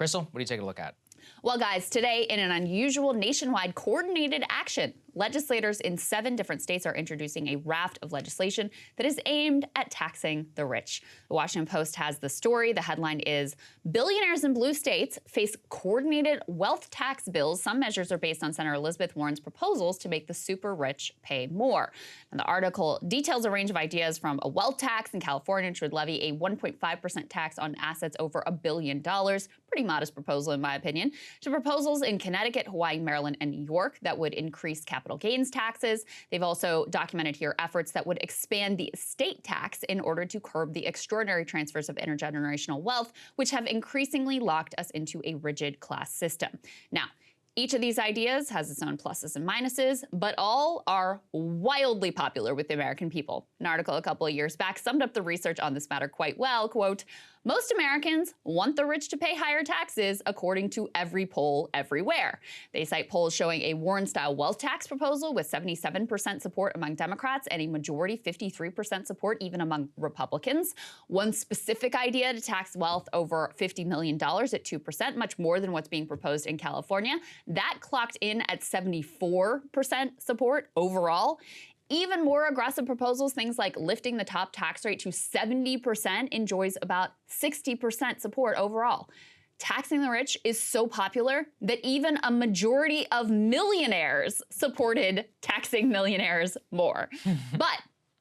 Krystal, what are you taking a look at? Well, guys, today, in an unusual nationwide coordinated action, legislators in 7 different states are introducing a raft of legislation that is aimed at taxing the rich. The Washington Post has the story. The headline is, "Billionaires in blue states face coordinated wealth tax bills. Some measures are based on Senator Elizabeth Warren's proposals to make the super rich pay more." And the article details a range of ideas from a wealth tax in California, which would levy a 1.5% tax on assets over $1 billion. Pretty modest proposal, in my opinion, to proposals in Connecticut, Hawaii, Maryland, and New York that would increase capital gains taxes. They've also documented here efforts that would expand the estate tax in order to curb the extraordinary transfers of intergenerational wealth, which have increasingly locked us into a rigid class system. Now, each of these ideas has its own pluses and minuses, but all are wildly popular with the American people. An article a couple of years back summed up the research on this matter quite well. Quote, "Most Americans want the rich to pay higher taxes, according to every poll everywhere." They cite polls showing a Warren-style wealth tax proposal with 77% support among Democrats and a majority 53% support even among Republicans. One specific idea to tax wealth over $50 million at 2%, much more than what's being proposed in California. That clocked in at 74% support overall. Even more aggressive proposals, things like lifting the top tax rate to 70%, enjoys about 60% support overall. Taxing the rich is so popular that even a majority of millionaires supported taxing millionaires more.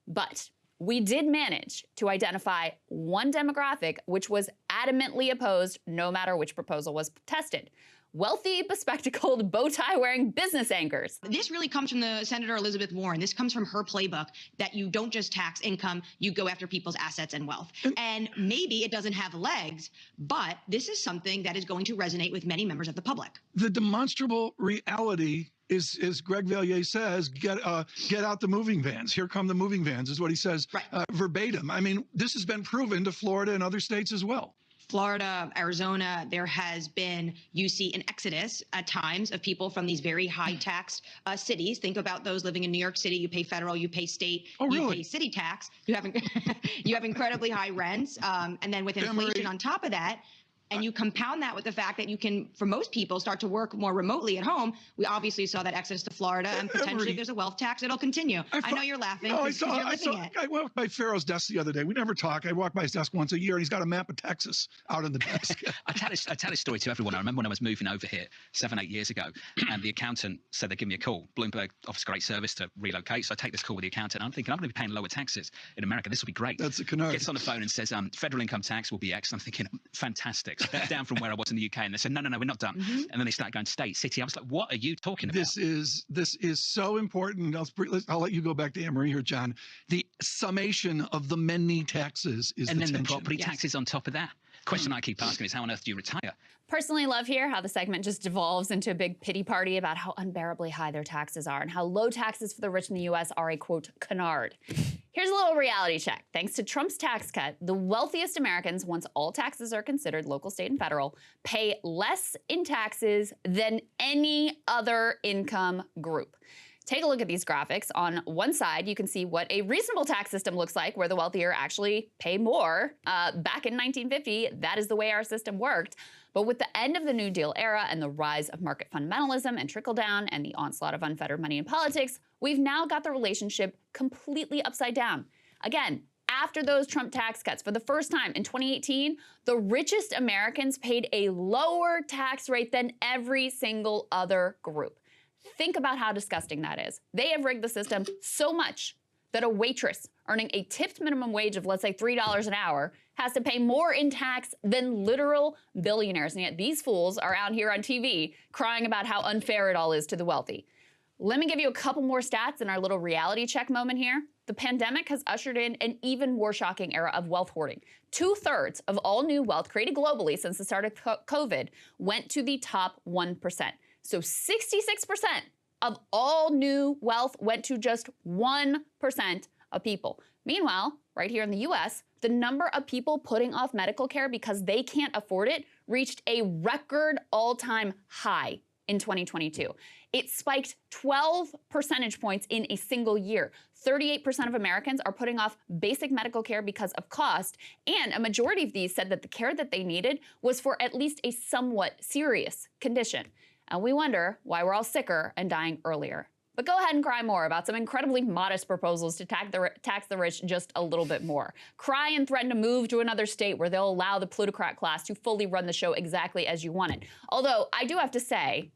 But we did manage to identify one demographic which was adamantly opposed no matter which proposal was tested. Wealthy, bespectacled, bow tie wearing business anchors. This really comes from the Senator Elizabeth Warren. This comes from her playbook that you don't just tax income, you go after people's assets and wealth. And maybe it doesn't have legs, but this is something that is going to resonate with many members of the public. The demonstrable reality is, as Greg Valliere says, get out the moving vans. Here come the moving vans, is what he says, right. Verbatim. I mean, this has been proven to Florida and other states as well. Florida, Arizona, there has been, you see an exodus at times of people from these very high taxed cities. Think about those living in New York City. You pay federal, you pay state, you pay city tax. You have incredibly high rents. And then with inflation on top of that, and you compound that with the fact that you can, for most people, start to work more remotely at home. We obviously saw that exodus to Florida, and potentially if there's a wealth tax, it'll continue. I know you're laughing. No, I walked by Pharaoh's desk the other day. We never talk. I walk by his desk once a year, and he's got a map of Texas out on the desk. I tell this story to everyone. I remember when I was moving over here 7, 8 years ago, and the accountant said they'd give me a call. Bloomberg offers great service to relocate, so I take this call with the accountant. I'm thinking, I'm going to be paying lower taxes in America. This will be great. That's a canard. Gets on the phone and says, federal income tax will be X. I'm thinking, fantastic. So down from where I was in the UK, and they said, no, we're not done. And then they started going state, city. I was like, what are you talking about? This is so important. I'll let you go back to Anne-Marie here, John. The summation of the many taxes is and then the property taxes on top of that. Question I keep asking is, how on earth do you retire? Personally love here how the segment just devolves into a big pity party about how unbearably high their taxes are and how low taxes for the rich in the U.S. are a, quote, canard. Here's a little reality check. Thanks to Trump's tax cut, the wealthiest Americans, once all taxes are considered, local, state, and federal, pay less in taxes than any other income group. Take a look at these graphics. On one side, you can see what a reasonable tax system looks like, where the wealthier actually pay more. Back in 1950, that is the way our system worked. But with the end of the New Deal era and the rise of market fundamentalism and trickle-down and the onslaught of unfettered money in politics, we've now got the relationship completely upside down. Again, after those Trump tax cuts, for the first time in 2018, the richest Americans paid a lower tax rate than every single other group. Think about how disgusting that is. They have rigged the system so much that a waitress earning a tipped minimum wage of, let's say, $3 an hour has to pay more in tax than literal billionaires. And yet these fools are out here on TV crying about how unfair it all is to the wealthy. Let me give you a couple more stats in our little reality check moment here. The pandemic has ushered in an even more shocking era of wealth hoarding. 2/3 of all new wealth created globally since the start of COVID went to the top 1%. So 66% of all new wealth went to just 1% of people. Meanwhile, right here in the US, the number of people putting off medical care because they can't afford it reached a record all-time high in 2022. It spiked 12 percentage points in a single year. 38% of Americans are putting off basic medical care because of cost, and a majority of these said that the care that they needed was for at least a somewhat serious condition. And we wonder why we're all sicker and dying earlier. But go ahead and cry more about some incredibly modest proposals to tax the rich just a little bit more. Cry and threaten to move to another state where they'll allow the plutocrat class to fully run the show exactly as you want it. Although I do have to say,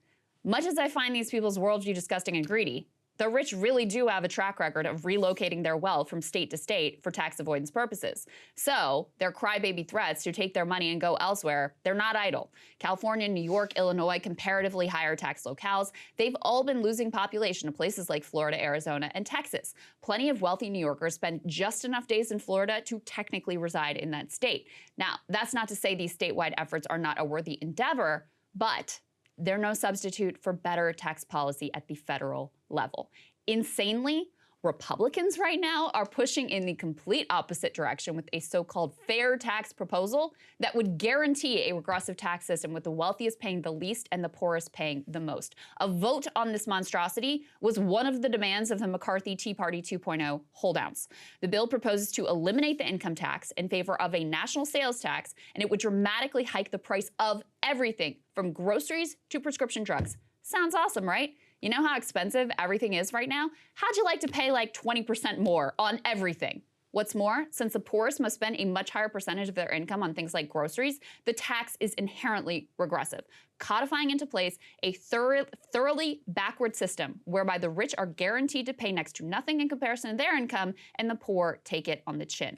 much as I find these people's worldview disgusting and greedy, the rich really do have a track record of relocating their wealth from state to state for tax avoidance purposes. So their crybaby threats to take their money and go elsewhere, they're not idle. California, New York, Illinois, comparatively higher tax locales, they've all been losing population to places like Florida, Arizona, and Texas. Plenty of wealthy New Yorkers spend just enough days in Florida to technically reside in that state. Now, that's not to say these statewide efforts are not a worthy endeavor, but they're no substitute for better tax policy at the federal level. Insanely, Republicans right now are pushing in the complete opposite direction with a so-called fair tax proposal that would guarantee a regressive tax system with the wealthiest paying the least and the poorest paying the most. A vote on this monstrosity was one of the demands of the McCarthy Tea Party 2.0 holdouts. The bill proposes to eliminate the income tax in favor of a national sales tax, and it would dramatically hike the price of everything from groceries to prescription drugs. Sounds awesome, right? You know how expensive everything is right now? How'd you like to pay like 20% more on everything? What's more, since the poorest must spend a much higher percentage of their income on things like groceries, the tax is inherently regressive, codifying into place a thoroughly backward system whereby the rich are guaranteed to pay next to nothing in comparison to their income and the poor take it on the chin.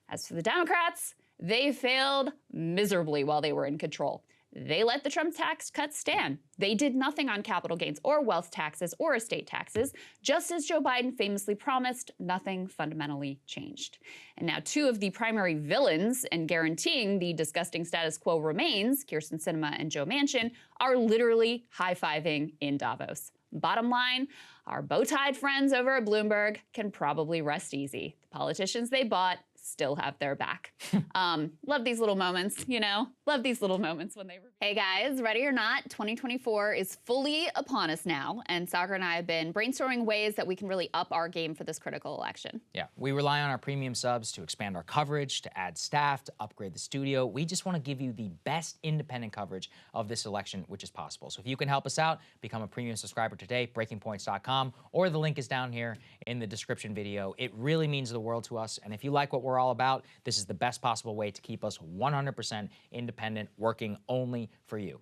As for the Democrats, they failed miserably while they were in control. They let the Trump tax cuts stand. They did nothing on capital gains or wealth taxes or estate taxes. Just as Joe Biden famously promised, nothing fundamentally changed. And now two of the primary villains in guaranteeing the disgusting status quo remains, Kyrsten Sinema and Joe Manchin, are literally high-fiving in Davos. Bottom line, our bow-tied friends over at Bloomberg can probably rest easy. The politicians they bought still have their back. Love these little moments, you know? Love these little moments when they... Hey guys, ready or not, 2024 is fully upon us now, and Sagar and I have been brainstorming ways that we can really up our game for this critical election. Yeah, we rely on our premium subs to expand our coverage, to add staff, to upgrade the studio. We just want to give you the best independent coverage of this election, which is possible. So if you can help us out, become a premium subscriber today, breakingpoints.com, or the link is down here in the description video. It really means the world to us, and if you like what we're all about, this is the best possible way to keep us 100% independent, working only for you.